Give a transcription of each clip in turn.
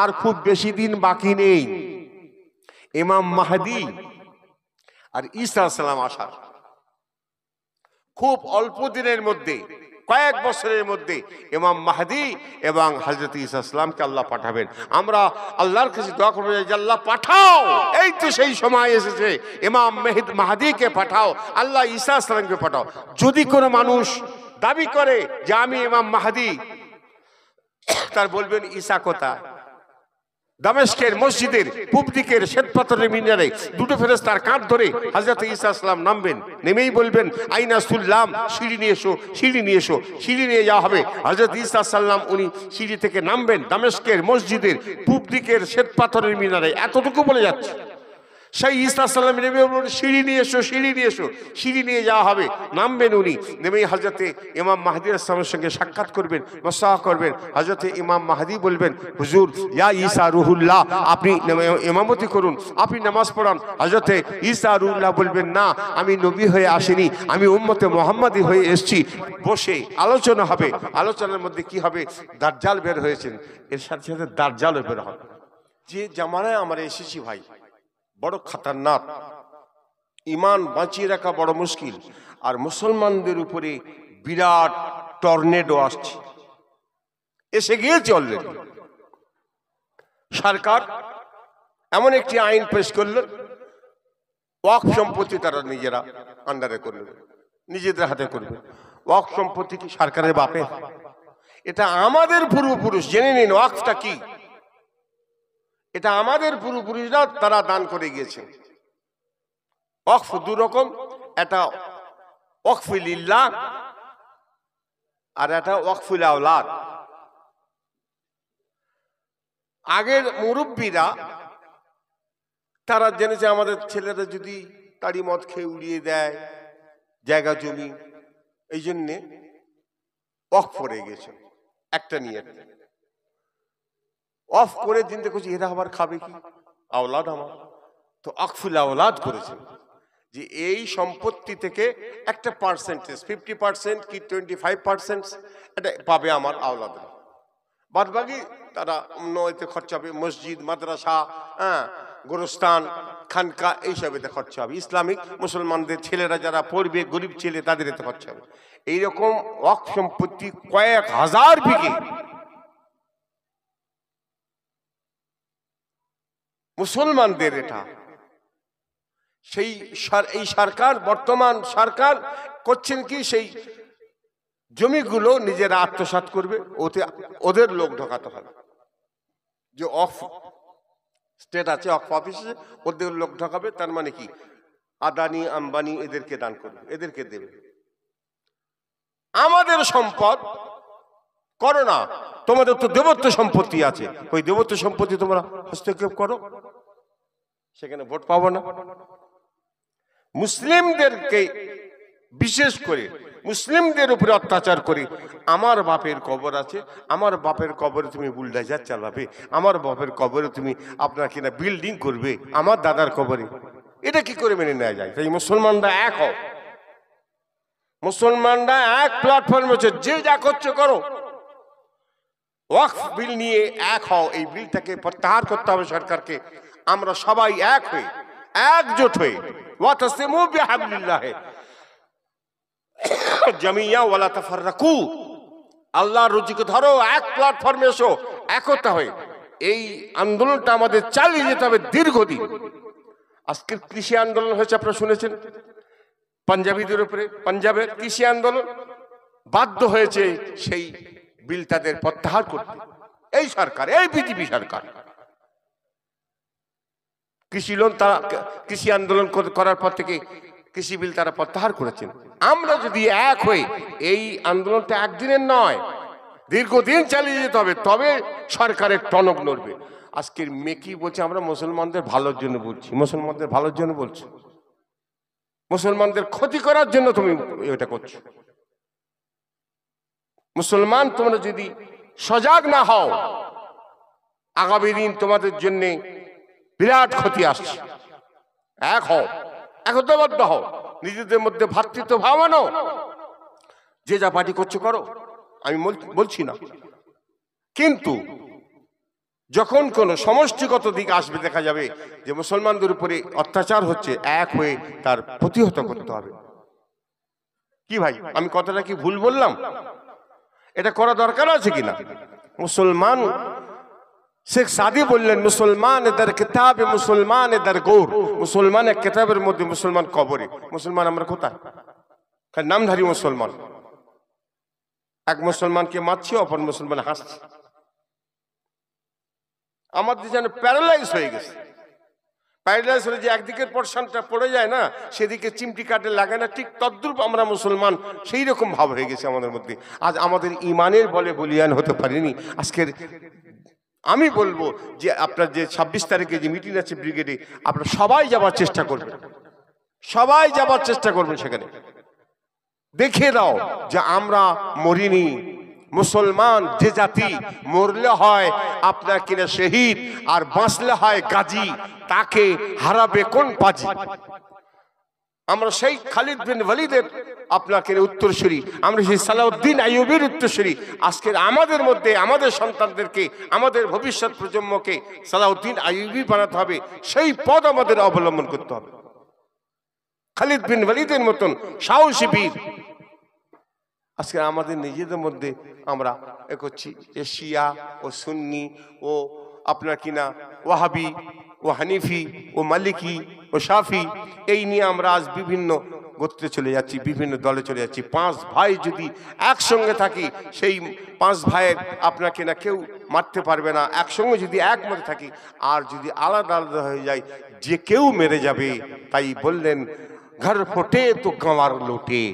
আর খুব বেশি দিন বাকি নেই ইমাম মাহদী আর ঈসা আলাইহিস সালাম আসার। খুব অল্প দিনের মধ্যে, কয়েক বছরের মধ্যে ইমাম মাহদী এবং হযরত ঈসা আলাইহিস সালামকে আল্লাহ পাঠাবেন। আমরা আল্লাহর কাছে দোয়া করব যে আল্লাহ পাঠাও, এই তো সেই সময় এসেছে, ইমাম মাহদীকে পাঠাও, আল্লাহ ঈসা আলাইহিস সালামকে পাঠাও। যদি কোনো মানুষ দাবি করে যে আমি ইমাম মাহদী, তার বলবেন ঈসা কোথায়? দামেস্কের মসজিদের পূব দিকের শ্বেতপাথরের মিনারে দুটো ফেরেশতার কাঁধ ধরে হযরত ঈসা আলাইহিস সালাম নামবেন, নেমেই বলবেন আইনা সুল্লাম, সিঁড়ি নিয়ে এসো, সিঁড়ি নিয়ে এসো, সিঁড়ি নিয়ে যাওয়া হবে। হযরত ঈসা আলাইহিস সালাম উনি সিঁড়ি থেকে নামবেন দামেস্কের মসজিদের পূব দিকের শ্বেতপাথরের মিনারে, এতটুকু বলে যাচ্ছে। সেই ঈসা আলাইহিস সালাম নেমে বলবেন সিঁড়ি নিয়ে এসো, সিঁড়ি নিয়ে এসো, সিঁড়ি নিয়ে যাওয়া হবে। নামবেন উনি, নেমেই হযরতে ইমাম মাহদী আলাইহিস সালামের সঙ্গে সাক্ষাৎ করবেন, মুসাফা করবেন। হযরতে ইমাম মাহদী বলবেন হুজুর ইয়া ঈসা রুহুল্লাহ, আপনি ইমামতি করুন, আপনি নামাজ পড়ান। হযরতে ঈসা রুহুল্লাহ বলবেন না, আমি নবী হয়ে আসিনি, আমি উম্মতে মুহাম্মাদী হয়ে এসেছি। বসে আলোচনা হবে, আলোচনার মধ্যে কি হবে? দাজ্জাল বের হয়েছেন, এর সাথে সাথে দাজ্জালও বের হবে। যে জামানায় আমরা এসেছি ভাই, বড় খতরনাক, ইমান বাঁচিয়ে রাখা বড় মুশকিল। আর মুসলমানদের উপরে বিরাট টর্নেডো আসছে, এসে গিয়েছে অলরেডি। সরকার এমন একটি আইন পেশ করলেন, ওয়াকফ সম্পত্তি তারা নিজেরা আন্ডারে করবে, নিজেদের হাতে করবে। ওয়াকফ সম্পত্তি কি সরকারের বাপে? এটা আমাদের পূর্বপুরুষ, জেনে নিন ওয়াকফটা কি। এটা আমাদের পূর্বপুরুষরা তারা দান করে গিয়েছেন। ওয়াকফ দু রকম, এটা ওয়াকফুল লিল্লাহ আর এটা ওয়াকফুল আওলাদ। আগের মুরব্বীরা তারা জেনেছে আমাদের ছেলেরা যদি তাড়ি মদ খেয়ে উড়িয়ে দেয় জায়গা জমি, এই জন্যে ওয়াকফ করে গেছে একটা নিয়ে। অফ করে দিন দেখছি এরা আবার খাবে কি? আওলাদ আমার তো ওয়াকফুল আওলাদ করেছেন যে এই সম্পত্তি থেকে একটা পার্সেন্টেজ, 50% কি 25% এটা পাবে আমার আওলাদরা, বাদ বাকি তারা অন্যতে খরচা হবে, মসজিদ, মাদ্রাসা, গোরস্থান, খানকা, এইসবেতে খরচা হবে। ইসলামিক মুসলমানদের ছেলেরা যারা পড়বে, গরিব ছেলে, তাদের এতে খরচা হবে। এইরকম ওয়াকফ সম্পত্তি কয়েক হাজার বিঘে মুসলমানদের। এটা সেই এই সরকার, বর্তমান সরকার করছেন কি, সেই জমিগুলো নিজেরা আত্মসাৎ করবে, ওতে ওদের লোক ঢোকাতে হবে। যে অফ স্টেট আছে, অফ অফিসে ওদের লোক ঢোকাবে। তার মানে কি আদানি আম্বানি এদেরকে দান করবে, এদেরকে দেবে। আমাদের সম্পদ করো না, তোমাদের তো দেবত্ব সম্পত্তি আছে, ওই দেবত্ব সম্পত্তি তোমরা হস্তক্ষেপ করো, সেখানে ভোট পাবো না। মুসলিমদেরকে বিশেষ করে মুসলিমদের উপরে অত্যাচার করে, আমার বাপের কবর আছে, আমার বাপের কবরে তুমি বুলডোজার চালাবে, আমার বাপের কবরে তুমি আপনার কিনা বিল্ডিং করবে, আমার দাদার কবরে, এটা কি করে মেনে নেওয়া যায়? তাই মুসলমানরা এক হও, মুসলমানরা এক প্ল্যাটফর্মে হচ্ছে, যে যা করছো করো, ওয়াকফ বিল নিয়ে এক হও। এই বিলটাকে প্রত্যাহার করতে হবে সরকারকে। আমরা সবাই এক হয়ে, একজোট হয়ে, ওয়াতাসিমু বিহাবলিল্লাহ জামিয়া ওয়ালা তাফাররাকু, আল্লাহর রুজিকে ধরো, এক প্ল্যাটফর্মে এসো, একতা হয়ে এই আন্দোলনটা আমাদের চালিয়ে যেতে হবে দীর্ঘদিন। আজকের কৃষি আন্দোলন হয়েছে, আপনারা শুনেছেন, পাঞ্জাবিদের উপরে, পাঞ্জাবের কৃষি আন্দোলন, বাধ্য হয়েছে সেই বিল তাদের প্রত্যাহার করতে এই সরকার, এই বিজেপি সরকার। কৃষি লোন তারা, কৃষি আন্দোলন করার পর থেকে কৃষি বিল তারা প্রত্যাহার করেছেন। আমরা যদি এক হই, এই আন্দোলনটা একদিনের নয়, দীর্ঘদিন চালিয়ে যেতে হবে, তবে সরকারের টনক নড়বে। আজকের মেকি বলছে আমরা মুসলমানদের ভালোর জন্য বলছি, মুসলমানদের ভালোর জন্য বলছি, মুসলমানদের ক্ষতি করার জন্য তুমি এটা করছো। মুসলমান তোমরা যদি সজাগ না হও, আগামী দিন তোমাদের জন্য বিরাট ক্ষতি আসছে। এক হও, একতাবদ্ধ হও, নিজেদের মধ্যে ভ্রাতৃত্ব ভাব আনো। যে যা পার্টি করছো করো, আমি বলছি না, কিন্তু যখন কোনো সমষ্টিগত দিক আসবে, দেখা যাবে যে মুসলমানদের উপরে অত্যাচার হচ্ছে, এক হয়ে তার প্রতিহত করতে হবে। কি ভাই, আমি কথাটা কি ভুল বললাম? এটা করা দরকার আছে কিনা? মুসলমান, শেখ সাদি বললেন, মুসলমান এদার কিতাবে মুসলমান এদার গৌর। মুসলমানের কিতাবের মধ্যে, মুসলমান কবরে। মুসলমান আমরা কোথায়? নামধারী মুসলমান। এক মুসলমানকে মারছি, অপর মুসলমান হাসছে। আমাদের যেন প্যারালাইজ হয়ে গেছে। প্যারালাইজ হলে যে একদিকের পোর্শনটা পড়ে যায় না, সেদিকে চিমটি কাটে লাগে না, ঠিক তদ্রূপ আমরা মুসলমান সেই রকম ভাব হয়ে গেছে আমাদের মধ্যে। আজ আমাদের ইমানের বলে বলিয়ান হতে পারিনি। আজকের আমি বলবো যে আপনার যে 26 তারিখে যে মিটিং আছে ব্রিগেডে, আপনারা সবাই যাবার চেষ্টা করবেন, সবাই যাবার চেষ্টা করবেন। সেখানে দেখিয়ে দাও যে আমরা মরিনি। মুসলমান যে জাতি, মরলে হয় আপনার কিনা শহীদ আর বাঁচলে হয় গাজী, তাকে হারাবে কোন পাজি? আমরা সেই খালিদ বিন ওয়ালিদের আপনার কিনা উত্তরসূরি, আমরা সেই সালাউদ্দিন আইয়ুবীর উত্তরসূরি। আজকের আমাদের মধ্যে আমাদের সন্তানদেরকে, আমাদের ভবিষ্যৎ প্রজন্মকে সালাউদ্দিন আইয়ুবী বানাতে হবে। সেই পথ আমাদের অবলম্বন করতে হবে। খালিদ বিন ওয়ালিদের মতন সাহসী বীর। আজকে আমাদের নিজেদের মধ্যে আমরা এ করছি, শিয়া ও সুন্নি ও আপনার কিনা ওয়াহাবি ও হানিফি ও মালিকি ও শাফি, এই নিয়ে আমরা আজ বিভিন্ন গোত্রে চলে যাচ্ছি, বিভিন্ন দলে চলে যাচ্ছি। 5 ভাই যদি একসঙ্গে থাকি, সেই 5 ভাইয়ের আপনার কিনা কেউ মারতে পারবে না। একসঙ্গে যদি একমতে থাকি, আর যদি আলাদা আলাদা হয়ে যায়, যে কেউ মেরে যাবে। তাই বললেন, ঘর ফোটে তো গাঁওয়ার লোটে,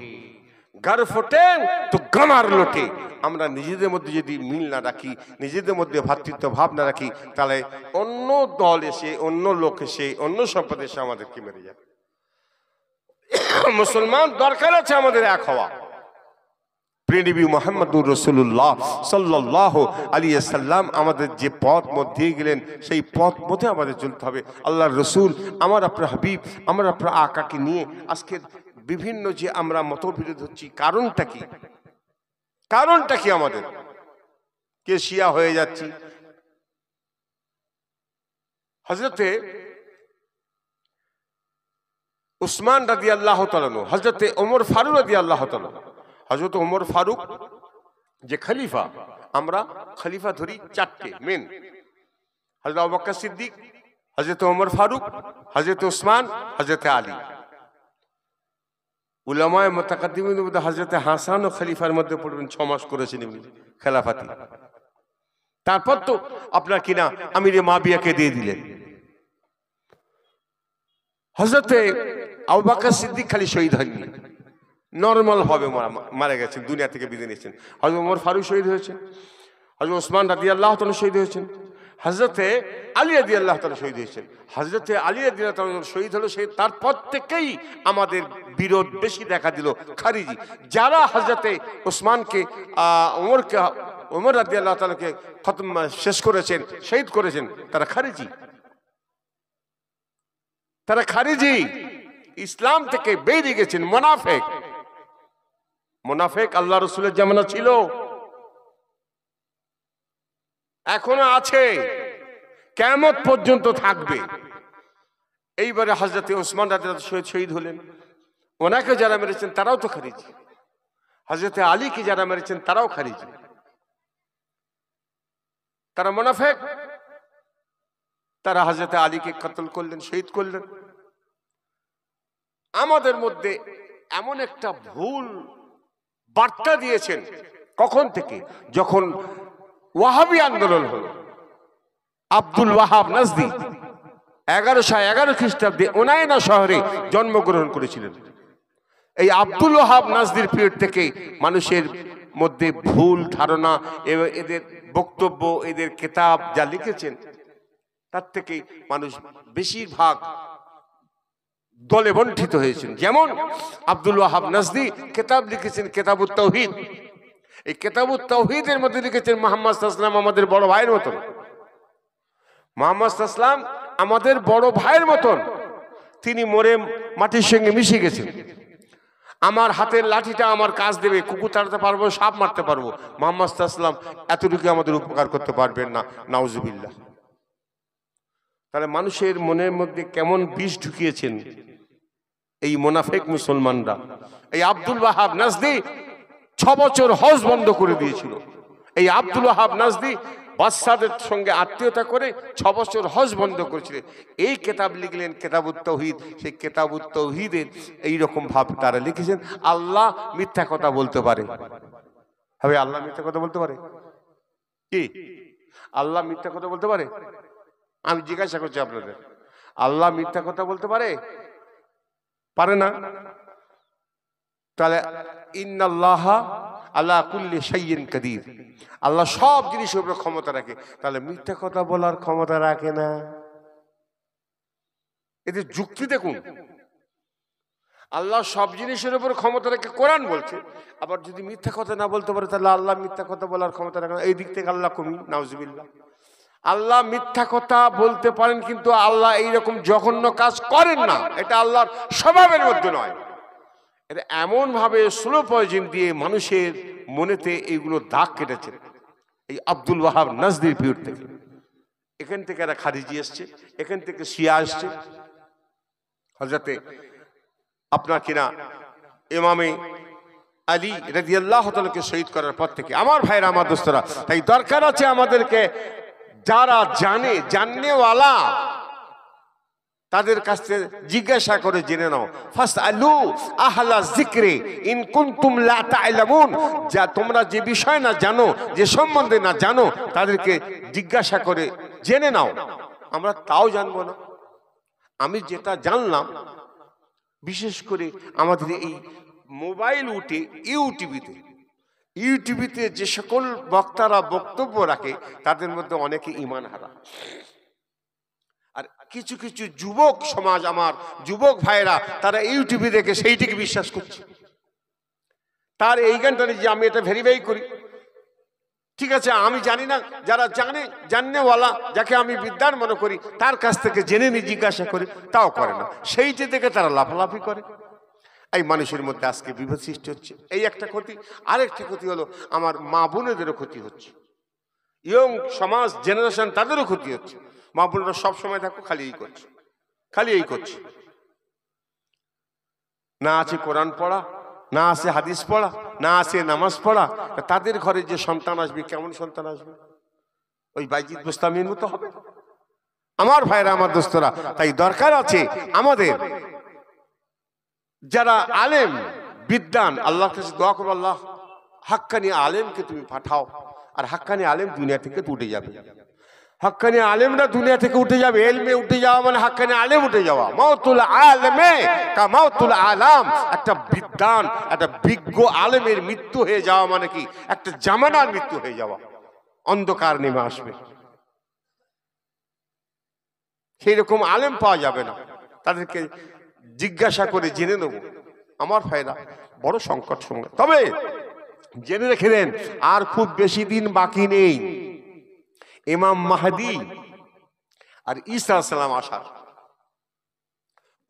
ঘর ফোটে তো গামার লোটে। আমরা নিজেদের মধ্যে যদি মিল না রাখি, নিজেদের মধ্যে ভ্রাতৃত্ব ভাব না রাখি, তাহলে অন্য দল এসে, অন্য লোক এসে, অন্য সম্পদ এসে আমাদেরকে মেরে যাবে। মুসলমান দরকার আছে আমাদের এক হওয়া। প্রিয়নবী মুহাম্মদুর রাসূলুল্লাহ সাল্লাল্লাহু আলাইহি সাল্লাম আমাদের যে পথ মধ্যে গেলেন, সেই পথ মধ্যে আমাদের চলতে হবে। আল্লাহর রসুল, আমার আপনার হাবিব, আমার আপনার আকাকে নিয়ে আজকের বিভিন্ন যে আমরা মতবিরোধ হচ্ছি, কারণটা কি? কারণটা কি? আমাদের কে শিয়া হয়ে যাচ্ছি? হযরতে উসমান রাদিয়াল্লাহু তাআলা, হযরতে ওমর ফারুক রাদিয়াল্লাহু তাআলা। হযরত ওমর ফারুক যে খলিফা, আমরা খলিফা ধরি 4টে মেন: হযরত আবু বকর সিদ্দিক, হযরত ওমর ফারুক, হযরত উসমান, হযরত আলী। উলামায়ে মুতাকাদ্দিমিনের মধ্যে হযরত হাসান ও খলিফার মধ্যে পড়বেন 6 মাস করেছেন এমনি খেলাফতি। তারপর তো আপনার কিনা আমিরে মাবিয়াকে দিয়ে দিলেন। হযরতে আবু বকর সিদ্দিক খালি শহীদ হননি, নরমাল ভাবে মারা গেছেন, দুনিয়া থেকে বিদায় নিয়েছেন। হযরত ওমর ফারুক শহীদ হয়েছেন, হযরত ওসমান রাদিয়াল্লাহু তাআলা শহীদ হয়েছেন, হযরতে আলী রাদিয়াল্লাহু তাআলা শহীদ হয়েছেন। হযরতে আলী রাদিয়াল্লাহু তাআলা শহীদ হলো, সেই তারপর থেকেই আমাদের বিরোধ বেশি দেখা দিল খারিজি। যারা হযরতে ওসমানকে, ওমর রাদিয়াল্লাহু তাআলাকে খতম শেষ করেছেন, শহীদ করেছেন, তারা খারিজি। তারা খারিজি, ইসলাম থেকে বেরিয়ে গেছেন, মুনাফিক। মুনাফিক আল্লাহ রাসূলের জামানা ছিল, এখনো আছে, কিয়ামত পর্যন্ত থাকবে। এইবারে হযরতে ওসমান রাদিয়াল্লাহু তাআলা শহীদ হলেন, ওনাকে যারা মেরেছেন তারাও তো খারিজি। হযরতে আলীকে যারা মেরেছেন তারাও খারিজি। তারা মুনাফিক। তারা হযরতে আলীকে কতল করলেন, শহীদ করলেন। আমাদের মধ্যে এমন একটা ভুল বার্তা দিয়েছেন, কখন থেকে? যখন ওয়াহাবি আন্দোলন হলো। আব্দুল ওয়াহাব নাজদি 1111 খ্রিস্টাব্দে উনায়না শহরে জন্মগ্রহণ করেছিলেন। এই আব্দুল ওয়াহাব নাজদির পিরিয়ড থেকে মানুষের মধ্যে ভুল ধারণা, এদের বক্তব্য, এদের কিতাব যা লিখেছেন, তার থেকে মানুষ বেশিরভাগ দলে বণ্টিত হয়েছেন। যেমন আব্দুল ওয়াহাব নাজদি কিতাব লিখেছেন কিতাবুত তাওহীদ। এই কিতাবুত তাওহীদের মধ্যে লিখেছেন মুহাম্মদ সাল্লাল্লাহু আলাইহি ওয়াসাল্লাম আমাদের বড় ভাইয়ের মতন। মুহাম্মদ সাল্লাল্লাহু আলাইহি ওয়াসাল্লাম আমাদের বড় ভাইয়ের মতন। তিনি মরে মাটির সঙ্গে মিশে গেছেন। আমার হাতের লাঠিটা আমার কাজ দেবে, কুকুর তাড়াতে পারবো, সাপ মারতে পারবো। মুহাম্মদ সাল্লাল্লাহু আলাইহি ওয়াসাল্লাম এতটুকু আমাদের উপকার করতে পারবেন না, নাউজুবিল্লাহ। তাহলে মানুষের মনের মধ্যে কেমন বিষ ঢুকিয়েছেন এই মুনাফিক মুসলমানরা। এই আব্দুল ওয়াহাব নাজদি 6 বছর হজ বন্ধ করে দিয়েছিল। এই আব্দুল ওয়াহাব নাজদি বাদশাদের সঙ্গে আত্মীয়তা করে 6 বছর হজ বন্ধ করেছিলেন। এই কিতাব লিখলেন কিতাবুত তাওহীদ। সেই কিতাবুত তাওহীদের এইরকম ভাব তারা লিখেছেন, আল্লাহ মিথ্যা কথা বলতে পারে। হবে আল্লাহ মিথ্যা কথা বলতে পারে? কি আল্লাহ মিথ্যা কথা বলতে পারে? আমি জিজ্ঞাসা করছি আপনাদের, আল্লাহ মিথ্যা কথা বলতে পারে? পারে না। তাহলে ইন্নাল্লাহা আলা কুল্লি শাইইন কাদির, আল্লাহ সব জিনিসের উপরে ক্ষমতা রাখে। তাহলে মিথ্যা কথা বলার ক্ষমতা রাখে না? এদের যুক্তি দেখুন। আল্লাহ সব জিনিসের উপর ক্ষমতা রাখে কোরআন বলছে, আবার যদি মিথ্যা কথা না বলতে পারে তাহলে আল্লাহ মিথ্যা কথা বলার ক্ষমতা রাখে না। এই দিক থেকে আল্লাহ কমি, নাউজুবিল্লাহ। আল্লাহ মিথ্যা কথা বলতে পারেন, কিন্তু আল্লাহ এইরকম জঘন্য কাজ করেন না। এটা আল্লাহর স্বভাবের মধ্যে নয়। এটা এমন ভাবে স্লো পয়জন দিয়ে মানুষের মনেতে এইগুলো দাগ কেটেছে। এই আব্দুল ওয়াহাব নাজদির পিরিয়ড থেকে, এখান থেকে এরা খারিজি এসছে, এখান থেকে শিয়া আসছে। হযরতে আপনার কিনা ইমামে আলী রাদিয়াল্লাহু তাআলাকে শহীদ করার পর থেকে আমার ভাইরা, আমার দোস্তরা, তাই দরকার আছে আমাদেরকে যারা জানেওয়ালা তাদের কাছ থেকে জিজ্ঞাসা করে জেনে নাও। ফাসআলু আহলা যিকরি ইন কুনতুম লা তা'লামুন, যা তোমরা যে বিষয় না জানো, যে সম্বন্ধে না জানো, তাদেরকে জিজ্ঞাসা করে জেনে নাও। আমরা তাও জানবো না। আমি যেটা জানলাম, বিশেষ করে আমাদের এই মোবাইল উঠে ইউটিউবিতে যে সকল বক্তারা বক্তব্য রাখে, তাদের মধ্যে অনেকে ঈমান হারা। আর কিছু কিছু যুবক সমাজ, আমার যুবক ভাইরা, তারা ইউটিউবে দেখে সেইটিকে বিশ্বাস করছে। তার এই গানটা যে আমি এটা ভেরিফাই করি, ঠিক আছে, আমি জানি না, যারা জানেওয়ালা, যাকে আমি বিদ্যান মনে করি, তার কাছ থেকে জেনে নি, জিজ্ঞাসা করি, তাও করে না। সেইটি দেখে তারা লাফালাফি করে। এই মানুষের মধ্যে আজকে বিভেদ সৃষ্টি হচ্ছে, এই একটা ক্ষতি। আরেকটা ক্ষতি হলো আমার মা বোনেদেরও ক্ষতি হচ্ছে, ইয়ং সমাজ জেনারেশন, তাদেরও ক্ষতি হচ্ছে। মা বোনেরা সবসময় থাকো খালি এই করছে, না আছে কোরআন পড়া, না আছে হাদিস পড়া, না আছে নামাজ পড়া। তাদের ঘরে যে সন্তান আসবে, কেমন সন্তান আসবে? ওই বাইজিদ বুস্তামির মতো হবে। আমার ভাইরা, আমার দোস্তরা, তাই দরকার আছে আমাদের যারা আলেম বিদ্বান, আল্লাহর কাছে দোয়া করো, আল্লাহ হাক্কানি আলেমকে তুমি পাঠাও। আর হাক্কানি আলেম দুনিয়া থেকে উঠে যাবে। হাক্কানি আলেমরা দুনিয়া থেকে উঠে যাবে। এলমে উঠে যাওয়া মানে হাক্কানি আলেম উঠে যাওয়া। মাউতুল আলেমে কা মাউতুল আলাম। একটা বিদ্বান, একটা বিজ্ঞ আলেমের মৃত্যু হয়ে যাওয়া মানে কি? একটা জামানার মৃত্যু হয়ে যাওয়া। অন্ধকার নেমে আসবে, সেই রকম আলেম পাওয়া যাবে না। তাদেরকে জিজ্ঞাসা করে জেনে নেব। আমার ভাইরা, বড় সংকট সময়। তবে জেনে রেখে দেন, আর খুব বেশি দিন বাকি নেই ইমাম মাহদী আর ঈসা আলাইহিস সালাম আসার।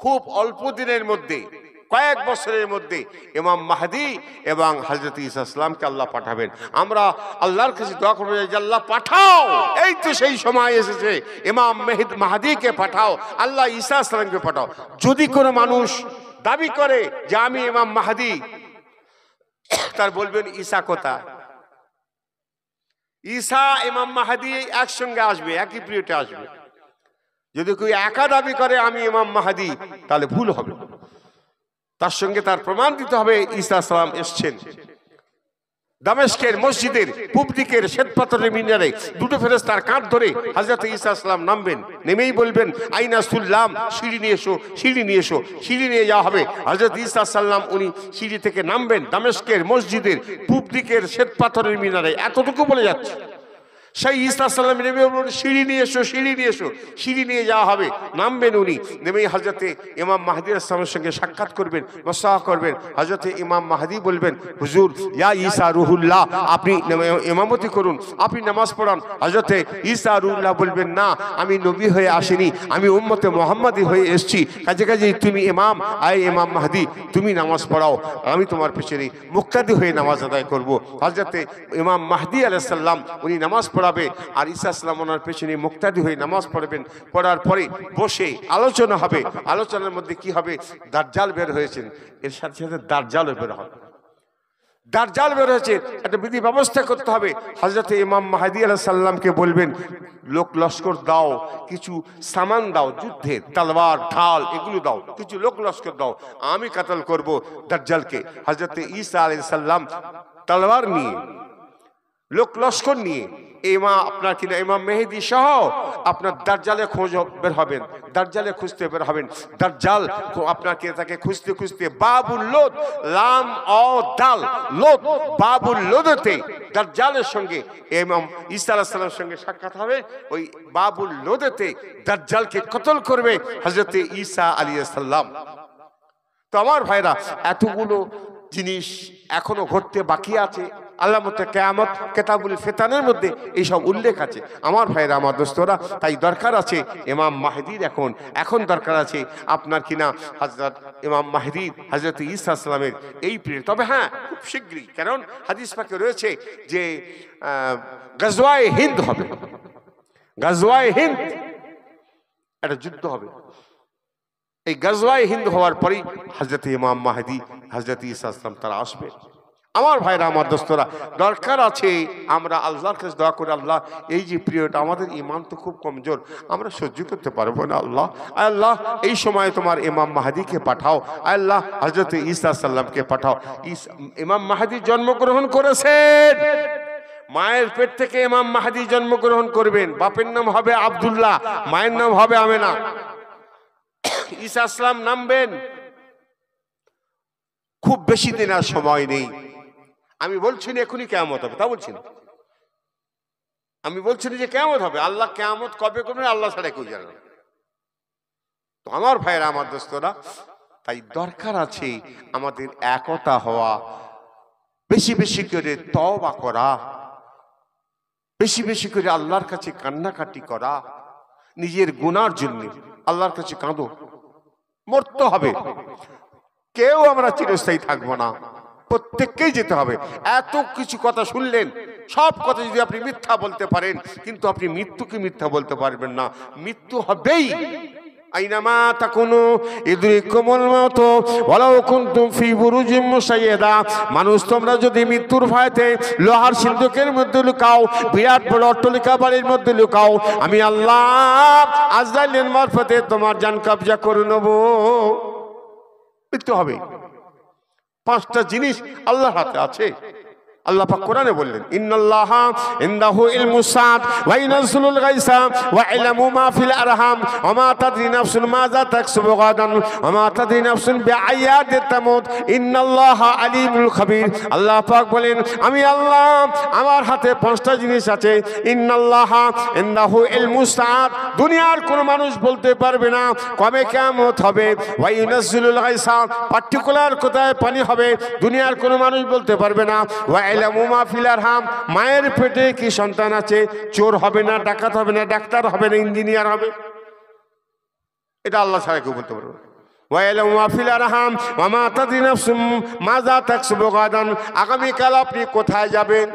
খুব অল্প দিনের মধ্যে, কয়েক বছরের মধ্যে ইমাম মাহদী এবং হযরত ঈসা আলাইহিস সালামকে আল্লাহ পাঠাবেন। আমরা আল্লাহর কাছে দোয়া করব যে আল্লাহ পাঠাও, এই তো সেই সময় এসেছে, ইমাম মাহদীকে পাঠাও, আল্লাহ ঈসা আলাইহিস সালামকে পাঠাও। যদি কোনো মানুষ দাবি করে যে আমি ইমাম মাহদী, তার বলবেন ঈসা কোথায়? ঈসা ইমাম মাহদী একসঙ্গে আসবে, একই পিরিয়ডে আসবে। যদি কেউ একা দাবি করে আমি ইমাম মাহদী, তাহলে ভুল হবে। তার সঙ্গে তার প্রমাণ দিতে হবে ঈসা সালাম এসছেন। দামেস্কের মসজিদের পূব দিকের শ্বেতপাথরের মিনারে দুটো ফেরেশতার কাঁধ ধরে হযরত ঈসা সালাম নামবেন। নেমেই বলবেন আইনা সুল্লাম, সিঁড়ি নিয়ে এসো, সিঁড়ি নিয়ে এসো। সিঁড়ি নিয়ে যাওয়া হবে। হযরত ঈসা সালাম উনি সিঁড়ি থেকে নামবেন দামেস্কের মসজিদের পূব দিকের শ্বেতপাথরের মিনারে। এতটুকু বলে যাচ্ছে। সেই ঈসা সাল্লাম নেমে বলুন সিঁড়ি নিয়ে এসো, সিঁড়ি নিয়ে এসো। সিঁড়ি নিয়ে যাওয়া হবে, নামবেন উনি, নেমেই হজরতে ইমাম মাহদী আসসালামের সঙ্গে সাক্ষাৎ করবেন, মুসাফা করবেন। হজরতে ইমাম মাহদী বলবেন, হুজুর ইয়া ঈসা রুহুল্লাহ, আপনি ইমামতি করুন, আপনি নামাজ পড়ান। হজরতে ঈসা রুহুল্লাহ বলবেন, না, আমি নবী হয়ে আসিনি, আমি উম্মতে মুহাম্মাদি হয়ে এসেছি, কাজে কাজে তুমি ইমাম, আয় ইমাম মাহদী, তুমি নামাজ পড়াও, আমি তোমার পেছনে মুক্তাদি হয়ে নামাজ আদায় করব। হজরতে ইমাম মাহদী আলাইহিস সালাম উনি নামাজ পড়াবে, আর ঈসা সালাম ওনার পেছনে মুক্তাদি হয়ে নামাজ পড়বেন। পড়ার পরে বসে আলোচনা হবে। আলোচনার মধ্যে কি হবে? দাজ্জাল বের হয়েছেন, এর সাথে সাথে দাজ্জালও বের হবে। দাজ্জাল বের হয়েছে, একটা বিধি ব্যবস্থা করতে হবে। হযরতে ইমাম মাহদী আলাইহিস সালামকে বলবেন, লোক লস্কর দাও, কিছু সামান দাও, যুদ্ধের তলোয়ার ঢাল এগুলো দাও, কিছু লোক লস্কর দাও, আমি কাতল করব দাজ্জালকে। হযরতে ঈসা আলাইহিস সালাম তলোয়ার নিয়ে, লোক লস্কর নিয়ে আপনার কিনা ইমাম মেহেদী সহ আপনার দাজ্জালে খোঁজ বের হবেন, দাজ্জালে খুঁজতে বের হবেন। দাজ্জাল আপনাকে তাকে খুঁজতে খুঁজতে বাবুল লোদ, লাম ও দাল লোদ, বাবুল লোদতে দাজ্জালের সঙ্গে ইমাম ঈসা আলাইহিস সালামের সঙ্গে সাক্ষাৎ হবে। ওই বাবুল লোদতে দাজ্জালকে কতল করবে হযরতে ঈসা আলাইহিস সালাম। তো আমার ভাইরা, এতগুলো জিনিস এখনো ঘটতে বাকি আছে। আলামতে কিয়ামত কিতাবুল ফিতানের মধ্যে এইসব উল্লেখ আছে আমার ভাইরা, আমার দোস্তরা। তাই দরকার আছে ইমাম মাহদীর, এখন দরকার আছে আপনার কিনা হযরত ইমাম মাহদী হযরত ঈসা সালামের এই পিরিয়ড। তবে হ্যাঁ, খুব শীঘ্রই, কারণ হাদিস পাকে রয়েছে যে গাজওয়ায়ে হিন্দ হবে, গাজওয়ায়ে হিন্দ একটা যুদ্ধ হবে। এই গাজওয়ায়ে হিন্দ হওয়ার পরেই হযরত ইমাম মাহদী হযরত ঈসা সালাম তারা আসবে। আমার ভাইরা, আমার দোস্তরা, দরকার আছে আমরা আল্লাহর কাছে দোয়া করি, আল্লাহ এই যে পিরিয়ড, আমাদের ইমান তো খুব কমজোর, আমরা সহ্য করতে পারবো না। আল্লাহ, আল্লাহ এই সময় তোমার ইমাম মাহদীকে পাঠাও, আল্লাহ হযরত ঈসা সাল্লামকে পাঠাও। ইমাম মাহদী জন্মগ্রহণ করেছেন, মায়ের পেট থেকে ইমাম মাহদী জন্মগ্রহণ করবেন। বাপের নাম হবে আব্দুল্লাহ, মায়ের নাম হবে আমেনা। ঈসা সালাম নামবেন, খুব বেশি দিন আর সময় নেই। আমি বলছি না এখনই কিয়ামত হবে, তা বলছি না। আমি বলছি না যে কিয়ামত হবে, আল্লাহ কিয়ামত কবে করবেন আল্লাহ ছাড়া কেউ জানে না। তো আমার ভাইরা, আমার দোস্তরা, তাই দরকার আছে আমাদের একতা হওয়া, বেশি বেশি করে তওবা করা, বেশি বেশি করে আল্লাহর কাছে কান্নাকাটি করা, নিজের গুনার জন্য আল্লাহর কাছে কাঁদো। মরতে হবে, কেউ আমরা চিরস্থায়ী থাকবো না, প্রত্যেককেই যেতে হবে। এত কিছু কথা শুনলেন, সব কথা যদি আপনি মিথ্যা বলতে পারেন, কিন্তু আপনি মৃত্যুকে মিথ্যা বলতে পারবেন না। মৃত্যু হবেই, আইনামা তাকুনু ইদরিকুমুল মাউত ওয়ালাউ কুনতুম ফি বুরুজিম মুশাইয়াদা। মানুষ, তোমরা যদি মৃত্যুর ভয়তে লোহার সিন্ধুকের মধ্যে লুকাও, বিরাট বড় অট্টালিকা বাড়ির মধ্যে লুকাও, আমি আল্লাহ আজরাইলের মারফতে তোমার জান কবজা করে নেব। মৃত্যু হবে। পাঁচটা জিনিস আল্লাহর হাতে আছে। আল্লাহ পাক কোরআনে বললেন, ইন্নাল্লাহা ইনদাহু ইলমুস সাআত ওয়া ইনাজুলুল গায়সা ওয়া ইলামু মা ফিল আরহাম ওয়া মা তাদরি নাফসুন মাযা তাকসুবু গাদান ওয়া মা তাদরি নাফসুন বিআইয়াতি তামুত ইন্নাল্লাহা আলিমুল খাবীর। আল্লাহ পাক বলেন, আমি আল্লাহ, আমার হাতে পাঁচটা জিনিস আছে। ইন্নাল্লাহা ইনদাহু ইলমুস সাআত, দুনিয়ার কোন মানুষ বলতে পারবে না কবে কিয়ামত হবে। ওয়া ইনাজুলুল গায়সা, পার্টিকুলার কোথায় পানি হবে, দুনিয়ার কোন মানুষ বলতে পারবে না। ওয়া মায়ের পেটে কি সন্তান আছে, চোর হবে না, ডাকাত হবে না, ডাক্তার হবে না, ইঞ্জিনিয়ার হবে, এটা আল্লাহ ছাড়া কেউ বলতে পারবে। আগামীকাল আপনি কোথায় যাবেন?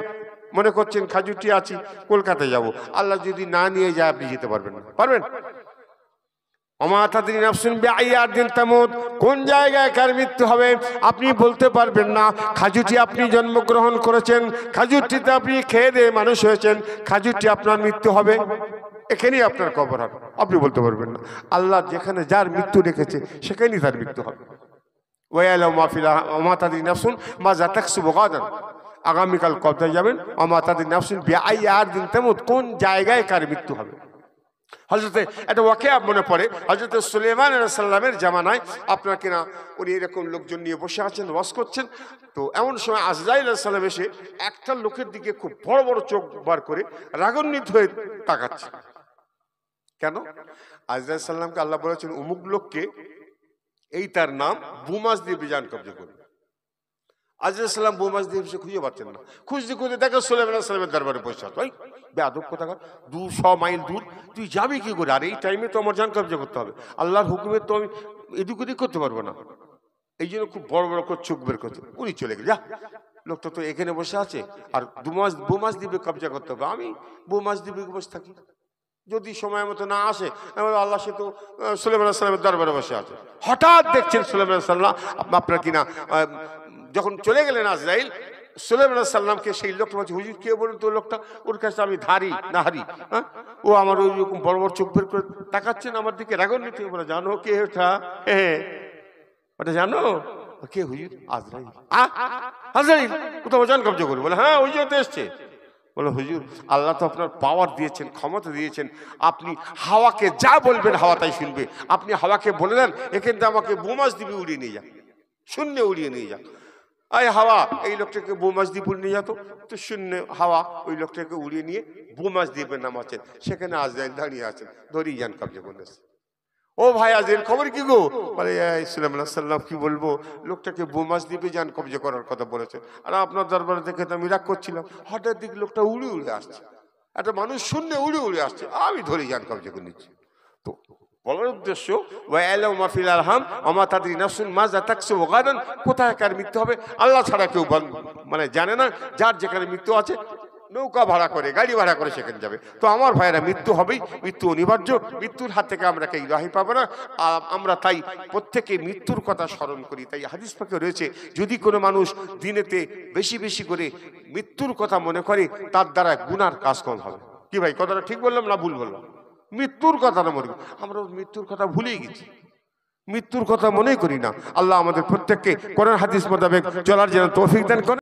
মনে করছেন খাজুটি আছি, কলকাতায় যাব, আল্লাহ যদি না নিয়ে যায় আপনি যেতে পারবেন না, পারবেন? কোন জায়গায় কার মৃত্যু হবে আপনি বলতে পারবেন না। খাজুটি আপনি জন্মগ্রহণ করেছেন, খাজুটিতে আপনি খেয়ে দিয়ে মানুষ হয়েছেন, খাজুটি আপনার মৃত্যু হবে, এখানেই আপনার কবর হবে, আপনি বলতে পারবেন না। আল্লাহ যেখানে যার মৃত্যু রেখেছে সেখানেই তার মৃত্যু হবে। আগামীকাল কবজায় যাবেন, কোন জায়গায় কার মৃত্যু হবে হযরতে একটা ওয়াকিয়া মনে পড়ে, হযরত সুলাইমান আলাইহিস সালামের জামানায় আপনার কিনা উনি এরকম লোকজন নিয়ে বসে আছেন, ওয়াজ করছেন। তো এমন সময় আজরাইল আলাইহিস সালাম এসে একটা লোকের দিকে খুব বড় বড় চোখ বার করে রাগান্বিত হয়ে তাকাচ্ছে। কেন? আজরাইল সাল্লামকে আল্লাহ বলেছেন অমুক লোককে, এই তার নাম, বুমাস দিয়ে বিজান কবজা করবে। আজরাইল সাল্লাম বুমাস দিয়ে খুঁজে পাচ্ছেন না, খুঁজতে খুঁজতে দেখো সুলাইমান আলাইহিস সালামের দরবারে বসে আছে। ওই বেয়াদব কোথাকার, 200 মাইল দূর তুই যাবি কি করে? আর এই টাইমে তো আমার জান কবজা করতে হবে, আল্লাহর হুকুমে তো আমি এদিক ওদিক করতে পারবো না। এই জন্য খুব বড় বড় করে চোখ বের করছে। উনি চলে গেল, যা, লোকটা তো এখানে বসে আছে আর বুমাস দিবে কবজা করতে হবে, আমি বুমাস দিবে বসে থাকি, যদি সময় মতো না আসে। আল্লাহ সে তো সুলাইমান আলাইহিস সালামের দরবারে বসে আছে। হঠাৎ দেখছেন সুলাইমান আলাইহিস সালাম আপনার কিনা যখন চলে গেলেন আজরাইল, সুলাইমান আলাইহিস সালামকে সেই লোকটা বলছে, হুজুর কে বলুন তো লোকটা? ওর কাছে আমি ধারি না হারি, হ্যাঁ, ও আমার ওই রকম বড় বড় চোখ বের করে তাকাচ্ছেন আমার দিকে রাগান্বিত হয়ে। বলে, জানো কে ওটা? হ্যাঁ, ওটা জানো কে? হুজুর আজরাইল। আজরাইল কোথাও জান কবজা করবে? বলে, হ্যাঁ ওই জন্য এসছে। বলে, হুজুর আল্লাহ তো আপনার পাওয়ার দিয়েছেন, ক্ষমতা দিয়েছেন, আপনি হাওয়াকে যা বলবেন হাওয়া তাই শুনবে। আপনি হাওয়াকে বলে দেন এখান থেকে আমাকে বুমাস দিবি উড়িয়ে নিয়ে যাক, শূন্য উড়িয়ে নিয়ে যাক। এই হাওয়া এই লোকটাকে বুমাস দিয়ে উড়িয়ে নিয়ে যেত, তো শূন্য হাওয়া ওই লোকটাকে উড়িয়ে নিয়ে বুমাস দ্বীপে নামাচ্ছেন। সেখানে আজরাইল দাঁড়িয়ে আছেন, ধরেই যান কবজা করলেন। ও ভাই আজরাইল খবর কি গো? বলে, সুলাইমান আলাইহিস সালাম কি বলবো, লোকটাকে বুমাস দ্বীপে যান কবজা করার কথা বলেছে, আর আপনার দরবারে দেখে তো আমি রাগ করছিলাম। হঠাৎ দিকে লোকটা উড়ে উড়ে আসছে, একটা মানুষ শূন্য উড়ে উড়ে আসছে, আমি ধরে যান কবজা করে নিচ্ছি। তো বলার উদ্দেশ্য, ওয়াইলাউ মা ফিল আরহাম ওমা তাদরি নাফসুন মাজা তাকসিবু গাদান, কোথায় কার মৃত্যু হবে আল্লাহ ছাড়া কেউ মানে জানে না। যার যেখানে মৃত্যু আছে নৌকা ভাড়া করে, গাড়ি ভাড়া করে সেখানে যাবে। তো আমার ভাইয়েরা, মৃত্যু হবেই, মৃত্যু অনিবার্য, মৃত্যুর হাত থেকে আমরা কেউ রেহাই পাবো না। আমরা তাই প্রত্যেকে মৃত্যুর কথা স্মরণ করি। তাই হাদিস পাকে রয়েছে, যদি কোনো মানুষ দিনেতে বেশি বেশি করে মৃত্যুর কথা মনে করে তার দ্বারা গুনার কাজ কম হবে। কি ভাই, কথাটা ঠিক বললাম না ভুল বললাম? মৃত্যুর কথাটা মনে করি, আমরা মৃত্যুর কথা ভুলেই গেছি, মৃত্যুর কথা মনেই করি না। আল্লাহ আমাদের প্রত্যেককে কোরআন হাদিস মোতাবেক চলার যেন তৌফিক দান করেন।